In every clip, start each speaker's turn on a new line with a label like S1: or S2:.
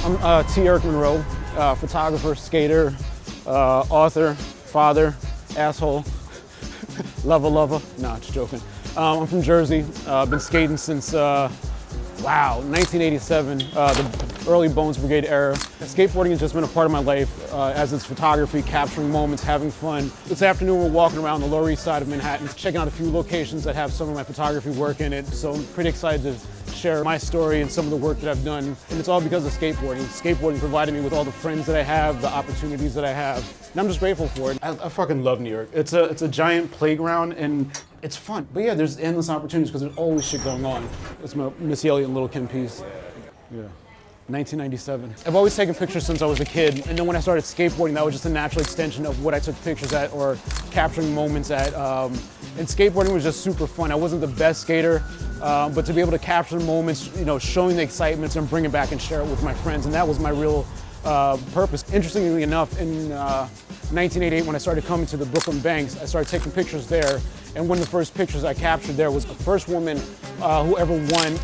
S1: I'm T. Eric Monroe, photographer, skater, author, father, asshole, lover. Nah, just joking. I'm from Jersey. Been skating since, 1987, the early Bones Brigade era. Skateboarding has just been a part of my life, as it's photography, capturing moments, having fun. This afternoon we're walking around the Lower Eastside of Manhattan, checking out a few locations that have some of my photography work in it. So I'm pretty excited to share my story and some of the work that I've done. And it's all because of skateboarding. Skateboarding provided me with all the friends that I have, the opportunities that I have, and I'm just grateful for it. I fucking love New York. It's a giant playground and it's fun. But yeah, there's endless opportunities because there's always shit going on. It's my Missy Elliott and Little Kim piece. Yeah. 1997. I've always taken pictures since I was a kid, and then when I started skateboarding, that was just a natural extension of what I took pictures at or capturing moments at. And skateboarding was just super fun. I wasn't the best skater, but to be able to capture moments, you know, showing the excitement and bring it back and share it with my friends, and that was my real purpose. Interestingly enough, in 1988, when I started coming to the Brooklyn Banks, I started taking pictures there, and one of the first pictures I captured there was the first woman who ever won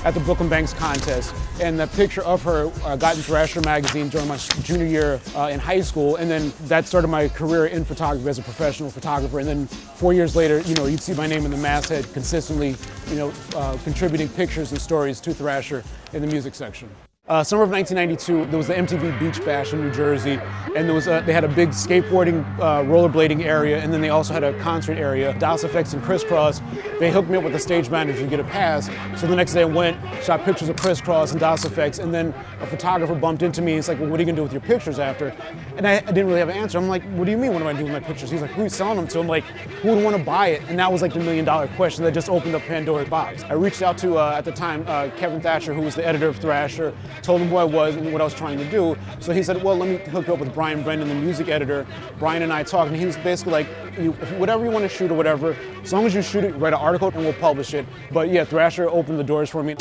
S1: at the Brooklyn Banks contest. And the picture of her got in Thrasher magazine during my junior year in high school, and then that started my career in photography as a professional photographer. And then 4 years later, you know, you'd see my name in the masthead consistently, you know, contributing pictures and stories to Thrasher in the music section. Summer of 1992, there was the MTV Beach Bash in New Jersey, and there was they had a big skateboarding, rollerblading area, and then they also had a concert area. Das FX and Crisscross, they hooked me up with the stage manager to get a pass. So the next day I went, shot pictures of Crisscross and Das FX, and then a photographer bumped into me. He's like, well, what are you gonna do with your pictures after? And I didn't really have an answer. I'm like, what do you mean, what am I doing with my pictures? He's like, who are you selling them to? I'm like, who would want to buy it? And that was like the $1 million question that just opened up Pandora's box. I reached out to, at the time, Kevin Thatcher, who was the editor of Thrasher, told him who I was and what I was trying to do. So he said, well, let me hook you up with Brian Brendan, the music editor. Brian and I talked, and he was basically like, whatever you want to shoot or whatever, as long as you shoot it, write an article and we'll publish it. But yeah, Thrasher opened the doors for me.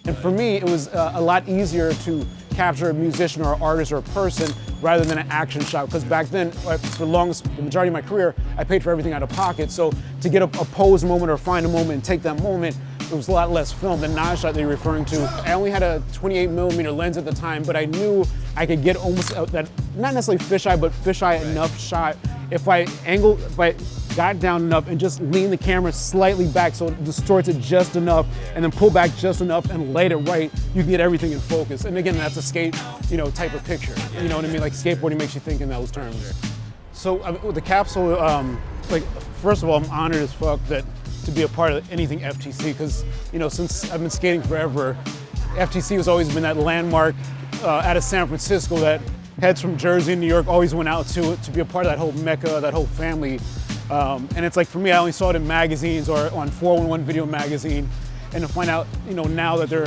S1: And for me, it was a lot easier to capture a musician or an artist or a person rather than an action shot. Because back then, for the majority of my career, I paid for everything out of pocket. So to get a pose moment or find a moment and take that moment, it was a lot less film than non-shot that you're referring to. I only had a 28mm lens at the time, but I knew I could get almost that, not necessarily fisheye, but fisheye enough shot if I got down enough and just lean the camera slightly back so it distorts it just enough, and then pull back just enough and light it right, you can get everything in focus. And again, that's a skate, you know, type of picture. You know what I mean? Like skateboarding makes you think in those terms. So with the capsule, like, first of all, I'm honored as fuck to be a part of anything FTC, because, you know, since I've been skating forever, FTC has always been that landmark out of San Francisco that heads from Jersey and New York always went out to be a part of that whole mecca, that whole family. And it's like, for me, I only saw it in magazines or on 411 Video Magazine, and to find out, you know, now that they're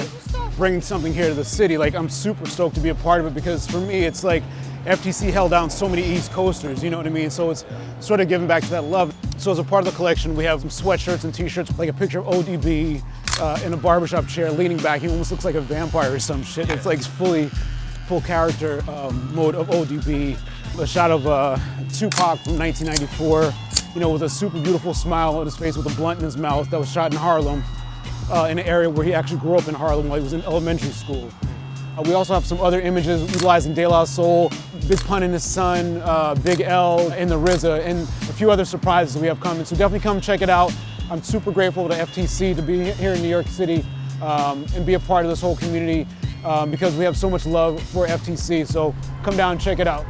S1: bringing something here to the city, like, I'm super stoked to be a part of it, because for me, it's like FTC held down so many East Coasters, you know what I mean? So it's sort of giving back to that love. So as a part of the collection, we have some sweatshirts and t-shirts, like a picture of ODB in a barbershop chair leaning back. He almost looks like a vampire or some shit. It's like full character mode of ODB. A shot of Tupac from 1994, you know, with a super beautiful smile on his face with a blunt in his mouth, that was shot in Harlem, in an area where he actually grew up in Harlem while he was in elementary school. We also have some other images utilizing De La Soul, Big Pun in the Sun, Big L in the RZA, and a few other surprises we have coming. So definitely come check it out. I'm super grateful to FTC to be here in New York City and be a part of this whole community because we have so much love for FTC. So come down and check it out.